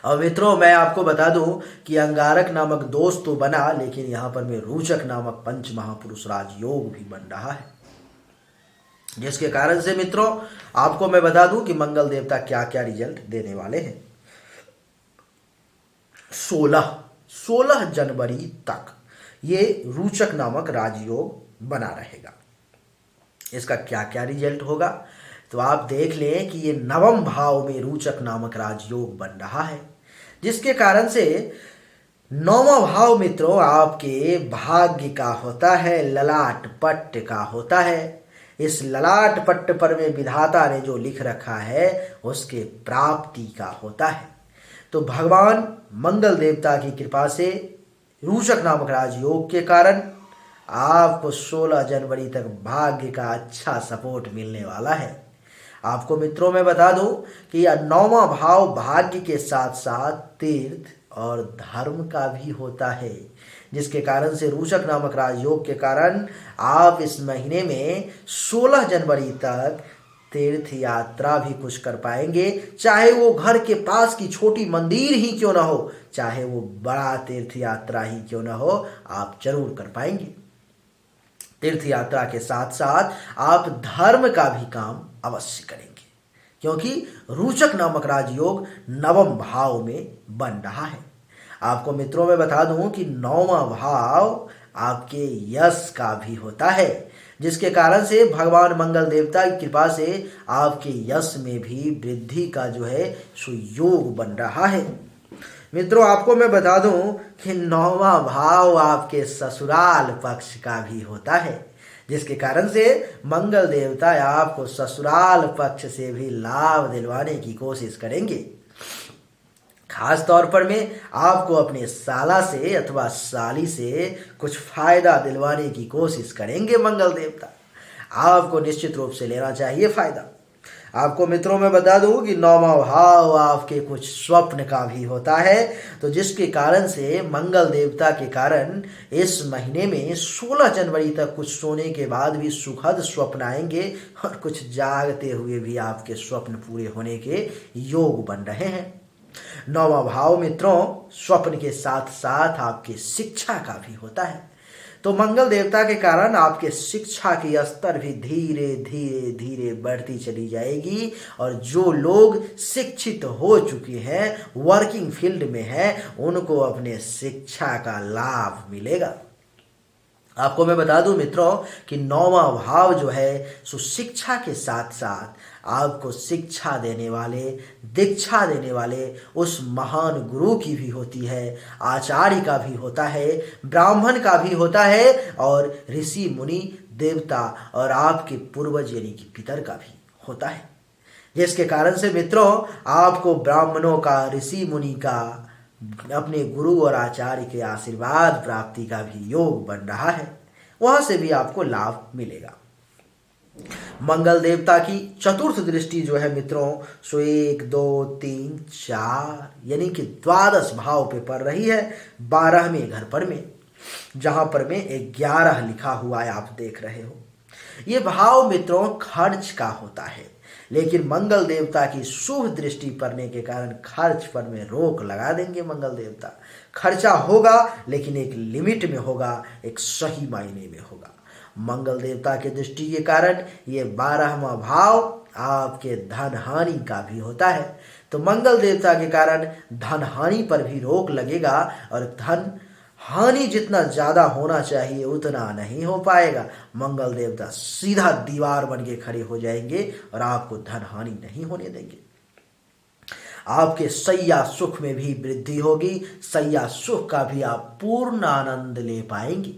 और मित्रों, मैं आपको बता दूं कि अंगारक नामक दोष तो बना, लेकिन यहां पर में रोचक नामक पंच महापुरुष राजयोग भी बन रहा है, जिसके कारण से मित्रों आपको मैं बता दूं कि मंगल देवता क्या क्या रिजल्ट देने वाले हैं। 16 जनवरी तक ये रोचक नामक राजयोग बना रहेगा। इसका क्या क्या रिजल्ट होगा तो आप देख लें कि ये नवम भाव में रोचक नामक राजयोग बन रहा है, जिसके कारण से नौवां भाव मित्रों आपके भाग्य का होता है, ललाट पट्ट का होता है। इस ललाट पट्ट पर में विधाता ने जो लिख रखा है उसके प्राप्ति का होता है। तो भगवान मंगल देवता की कृपा से रोचक नामक राजयोग के कारण आपको 16 जनवरी तक भाग्य का अच्छा सपोर्ट मिलने वाला है। आपको मित्रों मैं बता दूं कि यह नौवां भाव भाग्य के साथ साथ तीर्थ और धर्म का भी होता है, जिसके कारण से रोचक नामक राजयोग के कारण आप इस महीने में 16 जनवरी तक तीर्थ यात्रा भी कुछ कर पाएंगे। चाहे वो घर के पास की छोटी मंदिर ही क्यों ना हो, चाहे वो बड़ा तीर्थ यात्रा ही क्यों ना हो, आप जरूर कर पाएंगे। तीर्थ यात्रा के साथ साथ आप धर्म का भी काम अवश्य करेंगे, क्योंकि रोचक नामक राजयोग नवम भाव में बन रहा है। आपको मित्रों में बता दूं कि नौवां भाव आपके यश का भी होता है, जिसके कारण से भगवान मंगल देवता की कृपा से आपके यश में भी वृद्धि का जो है सुयोग बन रहा है। मित्रों आपको मैं बता दूं कि नौवां भाव आपके ससुराल पक्ष का भी होता है, जिसके कारण से मंगल देवता आपको ससुराल पक्ष से भी लाभ दिलवाने की कोशिश करेंगे। खास तौर पर में आपको अपने साला से अथवा साली से कुछ फायदा दिलवाने की कोशिश करेंगे मंगल देवता। आपको निश्चित रूप से लेना चाहिए फायदा। आपको मित्रों में बता दूं कि नौवां भाव आपके कुछ स्वप्न का भी होता है, तो जिसके कारण से मंगल देवता के कारण इस महीने में 16 जनवरी तक कुछ सोने के बाद भी सुखद स्वप्न आएंगे और कुछ जागते हुए भी आपके स्वप्न पूरे होने के योग बन रहे हैं। नौवां भाव मित्रों स्वप्न के साथ साथ आपके शिक्षा का भी होता है, तो मंगल देवता के कारण आपके शिक्षा की स्तर भी धीरे धीरे धीरे बढ़ती चली जाएगी, और जो लोग शिक्षित हो चुके हैं, वर्किंग फील्ड में हैं, उनको अपने शिक्षा का लाभ मिलेगा। आपको मैं बता दूं मित्रों कि नौवां भाव जो है सो शिक्षा के साथ साथ आपको शिक्षा देने वाले, दीक्षा देने वाले उस महान गुरु की भी होती है, आचार्य का भी होता है, ब्राह्मण का भी होता है, और ऋषि मुनि देवता और आपके पूर्वज यानी कि पितर का भी होता है, जिसके कारण से मित्रों आपको ब्राह्मणों का, ऋषि मुनि का, अपने गुरु और आचार्य के आशीर्वाद प्राप्ति का भी योग बन रहा है, वहां से भी आपको लाभ मिलेगा। मंगल देवता की चतुर्थ दृष्टि जो है मित्रों, सो 1 2 3 4 यानी कि द्वादश भाव पे पड़ रही है, 12वें घर पर में, जहां पर में 11 लिखा हुआ है, आप देख रहे हो। ये भाव मित्रों खर्च का होता है, लेकिन मंगल देवता की शुभ दृष्टि पड़ने के कारण खर्च पर में रोक लगा देंगे मंगल देवता। खर्चा होगा लेकिन एक लिमिट में होगा, एक सही मायने में होगा। मंगल देवता की दृष्टि के कारण ये 12वां भाव आपके धन हानि का भी होता है, तो मंगल देवता के कारण धन हानि पर भी रोक लगेगा और धन हानि जितना ज्यादा होना चाहिए उतना नहीं हो पाएगा। मंगल देवता सीधा दीवार बन के खड़े हो जाएंगे और आपको धन हानि नहीं होने देंगे। आपके सैया सुख में भी वृद्धि होगी, सैया सुख का भी आप पूर्ण आनंद ले पाएंगे।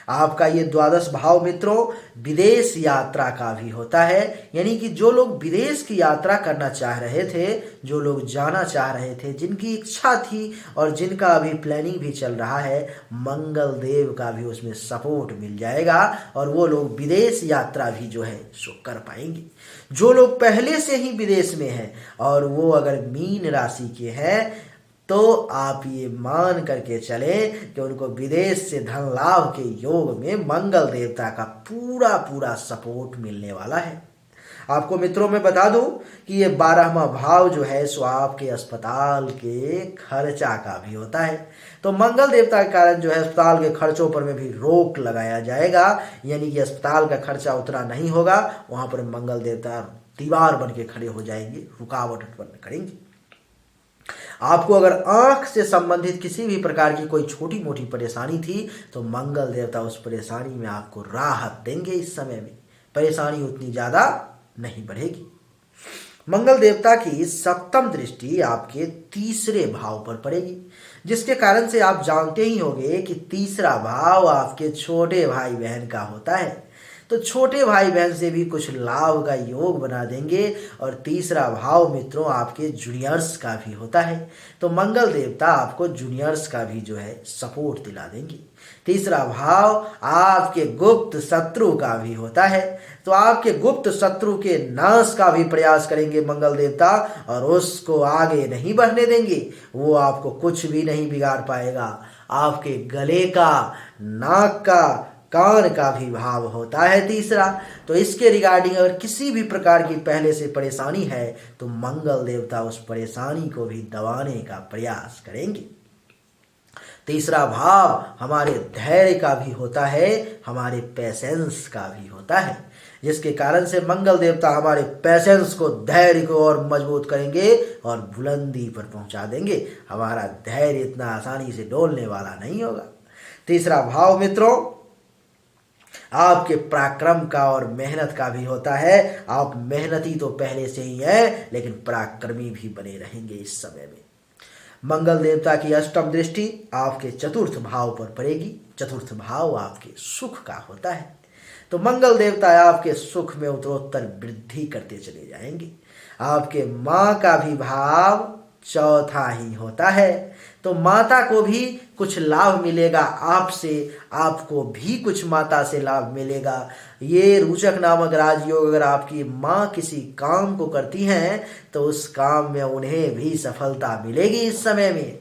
आपका ये द्वादश भाव मित्रों विदेश यात्रा का भी होता है, यानी कि जो लोग विदेश की यात्रा करना चाह रहे थे, जो लोग जाना चाह रहे थे, जिनकी इच्छा थी और जिनका अभी प्लानिंग भी चल रहा है, मंगल देव का भी उसमें सपोर्ट मिल जाएगा और वो लोग विदेश यात्रा भी जो है सो कर पाएंगे। जो लोग पहले से ही विदेश में हैं और वो अगर मीन राशि के हैं, तो आप ये मान करके चले कि उनको विदेश से धन लाभ के योग में मंगल देवता का पूरा पूरा सपोर्ट मिलने वाला है। आपको मित्रों मैं बता दूं कि ये 12वां भाव जो है सो आपके अस्पताल के खर्चा का भी होता है, तो मंगल देवता के कारण जो है अस्पताल के खर्चों पर में भी रोक लगाया जाएगा, यानी कि अस्पताल का खर्चा उतना नहीं होगा। वहां पर मंगल देवता दीवार बन के खड़े हो जाएंगे, रुकावट उत्पन्न करेंगे। आपको अगर आंख से संबंधित किसी भी प्रकार की कोई छोटी मोटी परेशानी थी, तो मंगल देवता उस परेशानी में आपको राहत देंगे। इस समय में परेशानी उतनी ज्यादा नहीं बढ़ेगी। मंगल देवता की सप्तम दृष्टि आपके तीसरे भाव पर पड़ेगी, जिसके कारण से आप जानते ही होंगे कि तीसरा भाव आपके छोटे भाई बहन का होता है, तो छोटे भाई बहन से भी कुछ लाभ का योग बना देंगे। और तीसरा भाव मित्रों आपके जूनियर्स का भी होता है, तो मंगल देवता आपको जूनियर्स का भी जो है सपोर्ट दिला देंगे। तीसरा भाव आपके गुप्त शत्रु का भी होता है, तो आपके गुप्त शत्रु के नाश का भी प्रयास करेंगे मंगल देवता और उसको आगे नहीं बढ़ने देंगे। वो आपको कुछ भी नहीं बिगाड़ पाएगा। आपके गले का, नाक का, कान का भी भाव होता है तीसरा, तो इसके रिगार्डिंग अगर किसी भी प्रकार की पहले से परेशानी है, तो मंगल देवता उस परेशानी को भी दबाने का प्रयास करेंगे। तीसरा भाव हमारे धैर्य का भी होता है, हमारे पेशेंस का भी होता है, जिसके कारण से मंगल देवता हमारे पेशेंस को, धैर्य को और मजबूत करेंगे और बुलंदी पर पहुंचा देंगे। हमारा धैर्य इतना आसानी से डोलने वाला नहीं होगा। तीसरा भाव मित्रों आपके पराक्रम का और मेहनत का भी होता है। आप मेहनती तो पहले से ही हैं, लेकिन पराक्रमी भी बने रहेंगे इस समय में। मंगल देवता की अष्टम दृष्टि आपके चतुर्थ भाव पर पड़ेगी। चतुर्थ भाव आपके सुख का होता है, तो मंगल देवता आपके सुख में उत्तरोत्तर वृद्धि करते चले जाएंगे। आपके माँ का भी भाव चौथा ही होता है, तो माता को भी कुछ लाभ मिलेगा आपसे, आपको भी कुछ माता से लाभ मिलेगा। ये रोचक नामक राजयोग अगर आपकी माँ किसी काम को करती हैं, तो उस काम में उन्हें भी सफलता मिलेगी इस समय में।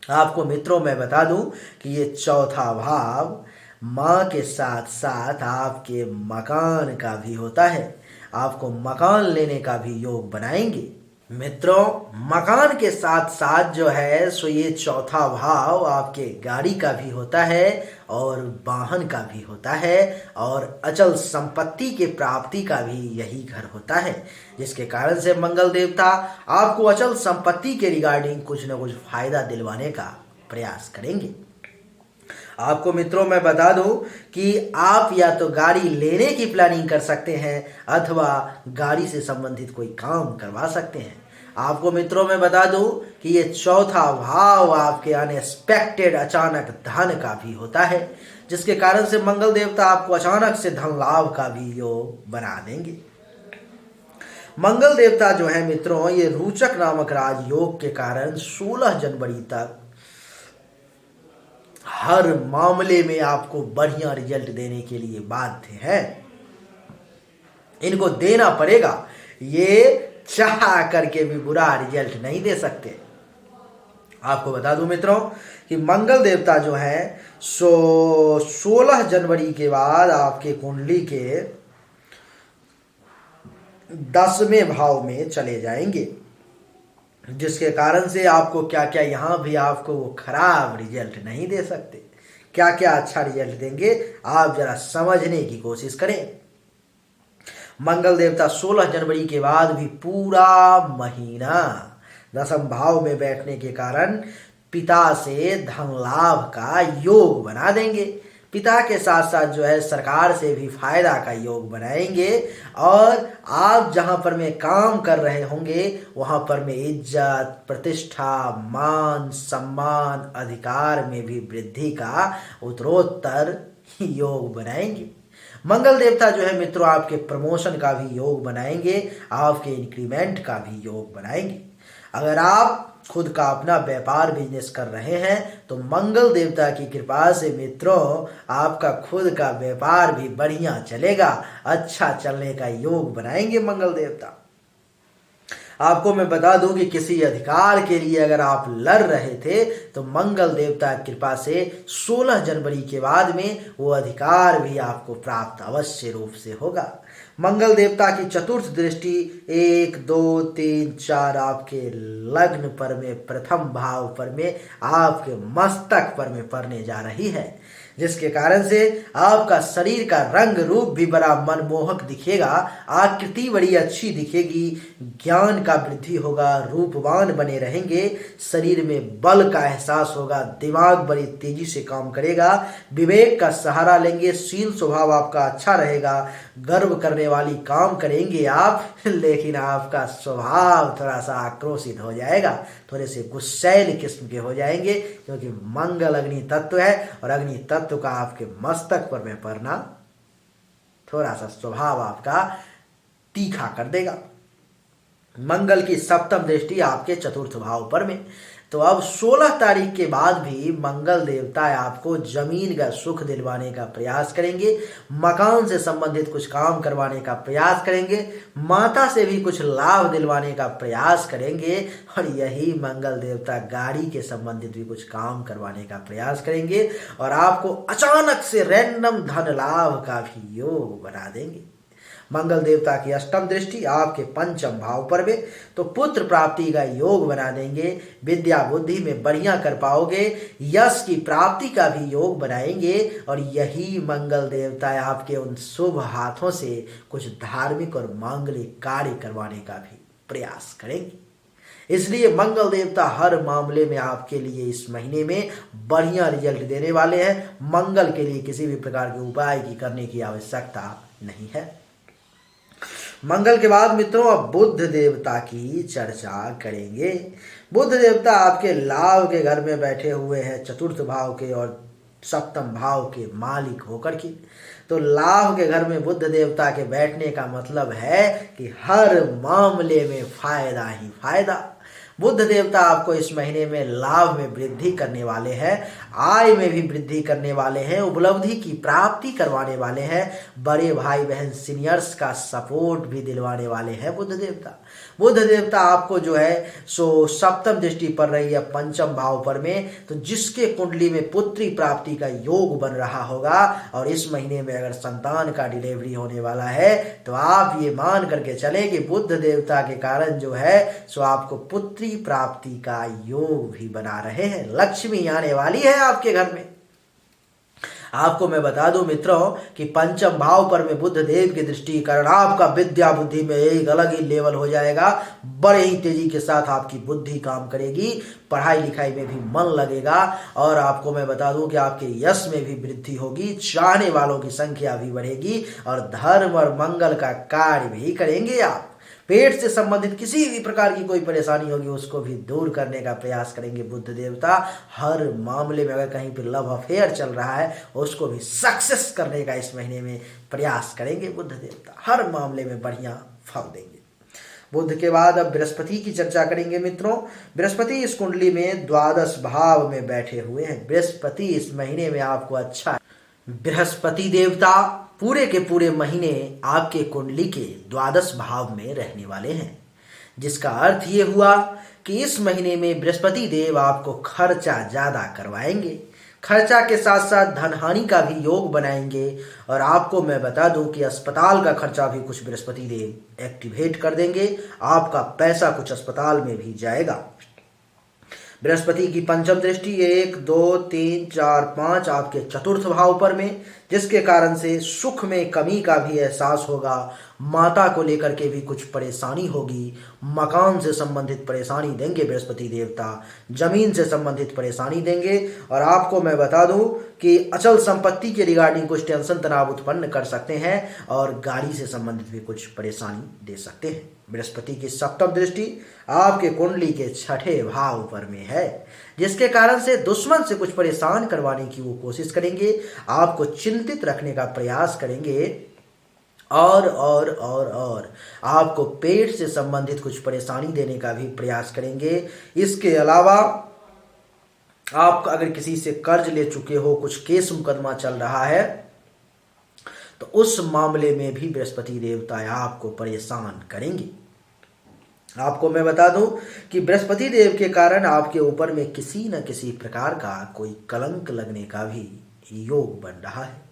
आपको मित्रों मैं बता दूं कि ये चौथा भाव माँ के साथ साथ आपके मकान का भी होता है। आपको मकान लेने का भी योग बनाएंगे। मित्रों मकान के साथ साथ जो है सो ये चौथा भाव आपके गाड़ी का भी होता है और वाहन का भी होता है और अचल संपत्ति के प्राप्ति का भी यही घर होता है, जिसके कारण से मंगल देवता आपको अचल संपत्ति के रिगार्डिंग कुछ न कुछ फायदा दिलवाने का प्रयास करेंगे। आपको मित्रों मैं बता दूं कि आप या तो गाड़ी लेने की प्लानिंग कर सकते हैं अथवा गाड़ी से संबंधित कोई काम करवा सकते हैं। आपको मित्रों मैं बता दूं कि ये चौथा भाव आपके अनएक्सपेक्टेड अचानक धन का भी होता है, जिसके कारण से मंगल देवता आपको अचानक से धन लाभ का भी योग बना देंगे। मंगल देवता जो है मित्रों, ये रोचक नामक राजयोग के कारण 16 जनवरी तक हर मामले में आपको बढ़िया रिजल्ट देने के लिए बाध्य है। इनको देना पड़ेगा, ये चाह करके भी बुरा रिजल्ट नहीं दे सकते। आपको बता दूं मित्रों कि मंगल देवता जो है 16 जनवरी के बाद आपके कुंडली के 10वें भाव में चले जाएंगे, जिसके कारण से आपको क्या क्या यहां भी आपको वो खराब रिजल्ट नहीं दे सकते। क्या क्या अच्छा रिजल्ट देंगे आप जरा समझने की कोशिश करें। मंगल देवता 16 जनवरी के बाद भी पूरा महीना 10वें भाव में बैठने के कारण पिता से धन लाभ का योग बना देंगे। पिता के साथ साथ जो है सरकार से भी फायदा का योग बनाएंगे, और आप जहां पर में काम कर रहे होंगे वहां पर में इज्जत, प्रतिष्ठा, मान, सम्मान, अधिकार में भी वृद्धि का उत्तरोत्तर योग बनाएंगे। मंगल देवता जो है मित्रों आपके प्रमोशन का भी योग बनाएंगे, आपके इंक्रीमेंट का भी योग बनाएंगे। अगर आप खुद का अपना व्यापार बिजनेस कर रहे हैं तो मंगल देवता की कृपा से मित्रों आपका खुद का व्यापार भी बढ़िया चलेगा, अच्छा चलने का योग बनाएंगे मंगल देवता। आपको मैं बता दूं कि किसी अधिकार के लिए अगर आप लड़ रहे थे तो मंगल देवता की कृपा से 16 जनवरी के बाद में वो अधिकार भी आपको प्राप्त अवश्य रूप से होगा। मंगल देवता की चतुर्थ दृष्टि 1, 2, 3, 4 आपके लग्न पर में, प्रथम भाव पर में, आपके मस्तक पर में पड़ने जा रही है, जिसके कारण से आपका शरीर का रंग रूप भी बड़ा मनमोहक दिखेगा, आकृति बड़ी अच्छी दिखेगी, ज्ञान का वृद्धि होगा, रूपवान बने रहेंगे, शरीर में बल का एहसास होगा, दिमाग बड़ी तेजी से काम करेगा, विवेक का सहारा लेंगे, शील स्वभाव आपका अच्छा रहेगा, गर्व करने वाली काम करेंगे आप, लेकिन आपका स्वभाव थोड़ा सा आक्रोशित हो जाएगा, थोड़े से गुस्सैल किस्म के हो जाएंगे, क्योंकि मंगल अग्नि तत्व है और अग्नि तत्व का आपके मस्तक पर में पड़ना थोड़ा सा स्वभाव आपका तीखा कर देगा। मंगल की सप्तम दृष्टि आपके चतुर्थ भाव पर में, तो अब 16 तारीख के बाद भी मंगल देवता आपको जमीन का सुख दिलवाने का प्रयास करेंगे, मकान से संबंधित कुछ काम करवाने का प्रयास करेंगे, माता से भी कुछ लाभ दिलवाने का प्रयास करेंगे, और यही मंगल देवता गाड़ी के संबंधित भी कुछ काम करवाने का प्रयास करेंगे, और आपको अचानक से रैंडम धन लाभ का भी योग बना देंगे। मंगल देवता की अष्टम दृष्टि आपके पंचम भाव पर में, तो पुत्र प्राप्ति का योग बना देंगे, विद्या बुद्धि में बढ़िया कर पाओगे, यश की प्राप्ति का भी योग बनाएंगे, और यही मंगल देवता आपके उन शुभ हाथों से कुछ धार्मिक और मांगलिक कार्य करवाने का भी प्रयास करेंगे। इसलिए मंगल देवता हर मामले में आपके लिए इस महीने में बढ़िया रिजल्ट देने वाले हैं। मंगल के लिए किसी भी प्रकार के उपाय की करने की आवश्यकता नहीं है। मंगल के बाद मित्रों अब बुध देवता की चर्चा करेंगे। बुध देवता आपके लाभ के घर में बैठे हुए हैं, चतुर्थ भाव के और सप्तम भाव के मालिक होकर के। तो लाभ के घर में बुध देवता के बैठने का मतलब है कि हर मामले में फायदा ही फायदा। बुध देवता आपको इस महीने में लाभ में वृद्धि करने वाले हैं, आय में भी वृद्धि करने वाले हैं, उपलब्धि की प्राप्ति करवाने वाले हैं, बड़े भाई बहन सीनियर्स का सपोर्ट भी दिलवाने वाले हैं बुध देवता। बुध देवता आपको जो है सो सप्तम दृष्टि पड़ रही है पंचम भाव पर में, तो जिसके कुंडली में पुत्री प्राप्ति का योग बन रहा होगा, और इस महीने में अगर संतान का डिलीवरी होने वाला है तो आप ये मान करके चले कि बुध देवता के कारण जो है सो आपको पुत्री प्राप्ति का योग भी बना रहे हैं। लक्ष्मी आने वाली है आपके घर में। आपको मैं बता दूं मित्रों कि पंचम भाव पर में बुध देव की दृष्टि के कारण आपका विद्या बुद्धि में एक अलग ही लेवल हो जाएगा, बड़े ही तेजी के साथ आपकी बुद्धि काम करेगी, पढ़ाई लिखाई में भी मन लगेगा, और आपको मैं बता दूं कि आपके यश में भी वृद्धि होगी, चाहने वालों की संख्या भी बढ़ेगी, और धर्म और मंगल का कार्य भी करेंगे आप। पेट से संबंधित किसी भी प्रकार की कोई परेशानी होगी उसको भी दूर करने का प्रयास करेंगे बुध देवता। हर मामले में अगर कहीं पर लव अफेयर चल रहा है उसको भी सक्सेस करने का इस महीने में प्रयास करेंगे बुध देवता। हर मामले में बढ़िया फल देंगे। बुध के बाद अब बृहस्पति की चर्चा करेंगे मित्रों। बृहस्पति इस कुंडली में द्वादश भाव में बैठे हुए हैं। बृहस्पति इस महीने में आपको अच्छा है। बृहस्पति देवता पूरे के पूरे महीने आपके कुंडली के द्वादश भाव में रहने वाले हैं, जिसका अर्थ ये हुआ कि इस महीने में बृहस्पति देव आपको खर्चा ज्यादा करवाएंगे। खर्चा के साथ साथ धन हानि का भी योग बनाएंगे। और आपको मैं बता दूं कि अस्पताल का खर्चा भी कुछ बृहस्पति देव एक्टिवेट कर देंगे। आपका पैसा कुछ अस्पताल में भी जाएगा। बृहस्पति की पंचम दृष्टि 1, 2, 3, 4, 5 आपके चतुर्थ भाव पर में, जिसके कारण से सुख में कमी का भी एहसास होगा। माता को लेकर के भी कुछ परेशानी होगी। मकान से संबंधित परेशानी देंगे बृहस्पति देवता, जमीन से संबंधित परेशानी देंगे। और आपको मैं बता दूं कि अचल संपत्ति के रिगार्डिंग कुछ टेंशन तनाव उत्पन्न कर सकते हैं और गाड़ी से संबंधित भी कुछ परेशानी दे सकते हैं। बृहस्पति की सप्तम दृष्टि आपके कुंडली के छठे भाव पर में है, जिसके कारण से दुश्मन से कुछ परेशान करवाने की वो कोशिश करेंगे, आपको चिंतित रखने का प्रयास करेंगे और आपको पेट से संबंधित कुछ परेशानी देने का भी प्रयास करेंगे। इसके अलावा आप अगर किसी से कर्ज ले चुके हो, कुछ केस मुकदमा चल रहा है, तो उस मामले में भी बृहस्पति देवता आपको परेशान करेंगे। आपको मैं बता दूं कि बृहस्पति देव के कारण आपके ऊपर में किसी न किसी प्रकार का कोई कलंक लगने का भी योग बन रहा है।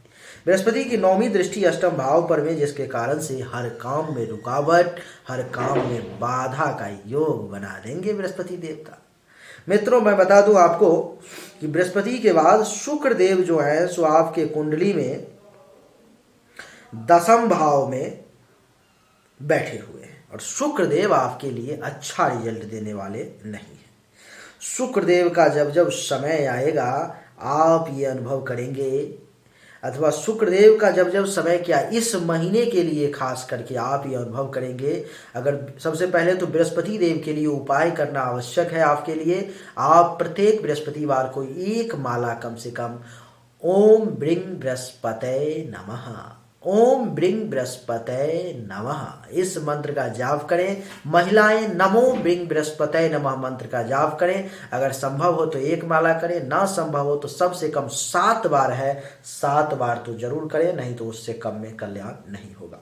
बृहस्पति की नौवीं दृष्टि अष्टम भाव पर में, जिसके कारण से हर काम में रुकावट, हर काम में बाधा का योग बना देंगे बृहस्पति देवता। मित्रों मैं बता दूं आपको कि बृहस्पति के बाद शुक्र देव जो है सो आपके कुंडली में दसम भाव में बैठे हुए हैं और शुक्र देव आपके लिए अच्छा रिजल्ट देने वाले नहीं है। शुक्र देव का जब जब समय आएगा आप ये अनुभव करेंगे, अथवा शुक्रदेव का जब जब समय क्या इस महीने के लिए खास करके आप ये अनुभव करेंगे। अगर सबसे पहले तो बृहस्पति देव के लिए उपाय करना आवश्यक है आपके लिए। आप प्रत्येक बृहस्पतिवार को एक माला कम से कम ओम ब्रिंग बृहस्पतये नमः, ओम ब्रिंग बृहस्पतये नमः इस मंत्र का जाप करें। महिलाएं नमो ब्रिंग बृहस्पतये नमः मंत्र का जाप करें। अगर संभव हो तो एक माला करें, ना संभव हो तो सबसे कम 7 बार है, 7 बार तो जरूर करें, नहीं तो उससे कम में कल्याण नहीं होगा।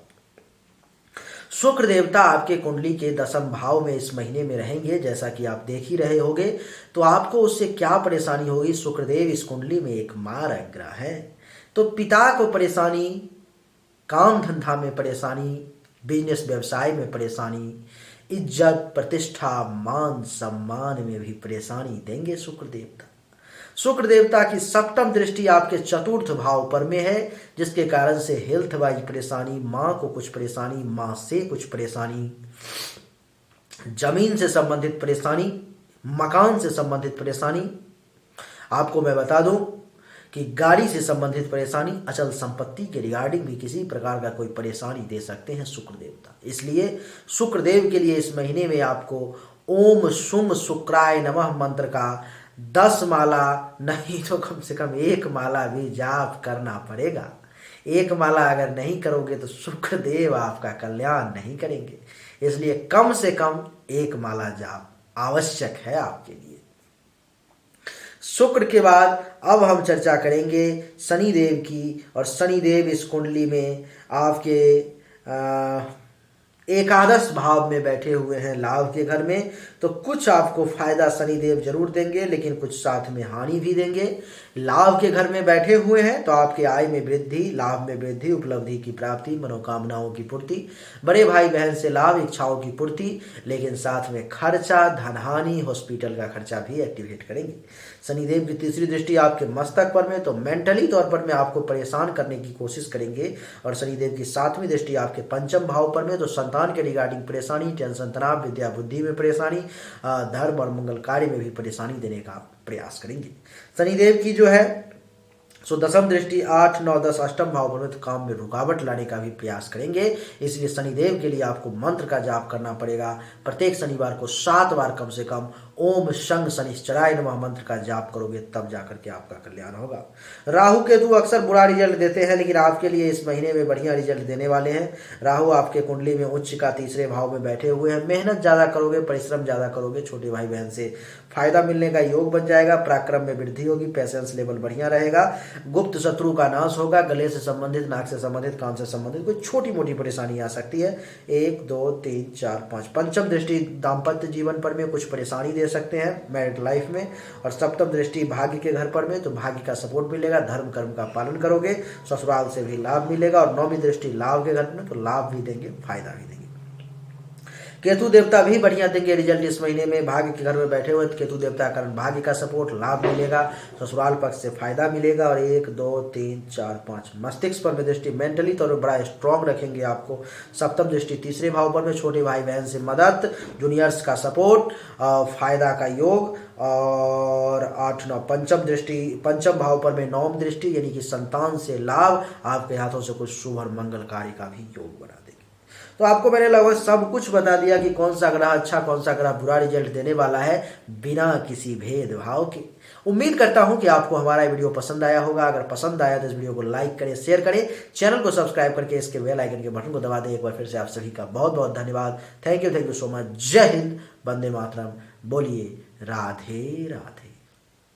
शुक्र देवता आपके कुंडली के दसम भाव में इस महीने में रहेंगे, जैसा कि आप देख ही रहे होंगे। तो आपको उससे क्या परेशानी होगी? शुक्रदेव इस कुंडली में एक मारक ग्रह है, तो पिता को परेशानी, काम धंधा में परेशानी, बिजनेस व्यवसाय में परेशानी, इज्जत प्रतिष्ठा मान सम्मान में भी परेशानी देंगे शुक्र देवता। शुक्र देवता की सप्तम दृष्टि आपके चतुर्थ भाव पर में है, जिसके कारण से हेल्थ वाइज परेशानी, माँ को कुछ परेशानी, माँ से कुछ परेशानी, जमीन से संबंधित परेशानी, मकान से संबंधित परेशानी। आपको मैं बता दूं कि गाड़ी से संबंधित परेशानी, अचल संपत्ति के रिगार्डिंग भी किसी प्रकार का कोई परेशानी दे सकते हैं शुक्र देवता। इसलिए शुक्रदेव के लिए इस महीने में आपको ओम शुम शुक्राय नमः मंत्र का 10 माला नहीं तो कम से कम 1 माला भी जाप करना पड़ेगा। 1 माला अगर नहीं करोगे तो शुक्रदेव आपका कल्याण नहीं करेंगे। इसलिए कम से कम 1 माला जाप आवश्यक है आपके लिए। शुक्र के बाद अब हम चर्चा करेंगे शनिदेव की। और शनिदेव इस कुंडली में आपके एकादश भाव में बैठे हुए हैं, लाभ के घर में। तो कुछ आपको फायदा शनिदेव जरूर देंगे, लेकिन कुछ साथ में हानि भी देंगे। लाभ के घर में बैठे हुए हैं तो आपके आय में वृद्धि, लाभ में वृद्धि, उपलब्धि की प्राप्ति, मनोकामनाओं की पूर्ति, बड़े भाई बहन से लाभ, इच्छाओं की पूर्ति, लेकिन साथ में खर्चा, धनहानि, हॉस्पिटल का खर्चा भी एक्टिवेट करेंगे। शनिदेव की तीसरी दृष्टि आपके मस्तक पर में, तो मेंटली तौर पर में आपको परेशान करने की कोशिश करेंगे। और शनिदेव की 7वीं दृष्टि आपके पंचम भाव पर में, तो संतान के रिगार्डिंग परेशानी, टेंशन तनाव, विद्या बुद्धि में परेशानी, धर्म और मंगल कार्य में भी परेशानी देने का प्रयास करेंगे। शनिदेव की जो है सो दसम दृष्टि 8, 9, 10 अष्टम भाव पर तो काम में रुकावट लाने का भी प्रयास करेंगे। इसलिए शनिदेव के लिए आपको मंत्र का जाप करना पड़ेगा। प्रत्येक शनिवार को 7 बार कम से कम ओम शंग शनिश्चराय नमः मंत्र का जाप करोगे, तब जाकर के आपका कल्याण होगा। राहु केतु अक्सर बुरा रिजल्ट देते हैं, लेकिन आपके लिए इस महीने में बढ़िया रिजल्ट देने वाले हैं। राहु आपके कुंडली में उच्च का 3रे भाव में बैठे हुए हैं। मेहनत ज्यादा करोगे, परिश्रम ज्यादा करोगे, छोटे भाई बहन से फायदा मिलने का योग बन जाएगा। पराक्रम में वृद्धि होगी, पैसेंस लेवल बढ़िया रहेगा। गुप्त शत्रु का नाश होगा। गले से संबंधित, नाक से संबंधित, कान से संबंधित कोई छोटी मोटी परेशानी आ सकती है। 1, 2, 3, 4, 5 पंचम दृष्टि दाम्पत्य जीवन पर में कुछ परेशानी दे सकते हैं मैरिड लाइफ में। और सप्तम दृष्टि भाग्य के घर पर में, तो भाग्य का सपोर्ट मिलेगा। धर्म कर्म का पालन करोगे, ससुराल से भी लाभ मिलेगा। और नौवीं दृष्टि लाभ के घर में, तो लाभ भी देंगे, फायदा भी देंगे। केतु देवता भी बढ़िया देंगे रिजल्ट इस महीने में। भाग्य के घर में बैठे हुए तो केतु देवता के कारण भाग्य का सपोर्ट, लाभ मिलेगा। ससुराल पक्ष से फायदा मिलेगा। और 1, 2, 3, 4, 5 मस्तिष्क पर में दृष्टि मेंटली तौर पर बड़ा स्ट्रांग रखेंगे आपको। सप्तम दृष्टि 3रे भाव पर में, छोटे भाई बहन से मदद, जूनियर्स का सपोर्ट, फायदा का योग। और 8, 9 पंचम भाव पर में नवम दृष्टि, यानी कि संतान से लाभ, आपके हाथों से कुछ शुभ और मंगल कार्य का भी योग बना देगी। तो आपको मैंने लगभग सब कुछ बता दिया कि कौन सा ग्रह अच्छा, कौन सा ग्रह बुरा रिजल्ट देने वाला है, बिना किसी भेदभाव के। उम्मीद करता हूं कि आपको हमारा वीडियो पसंद आया होगा। अगर पसंद आया तो इस वीडियो को लाइक करें, शेयर करें, चैनल को सब्सक्राइब करके इसके बेल आइकन के बटन को दबा दें। एक बार फिर से आप सभी का बहुत बहुत धन्यवाद। Thank you so much. जय हिंद, वंदे मातरम। बोलिए राधे राधे।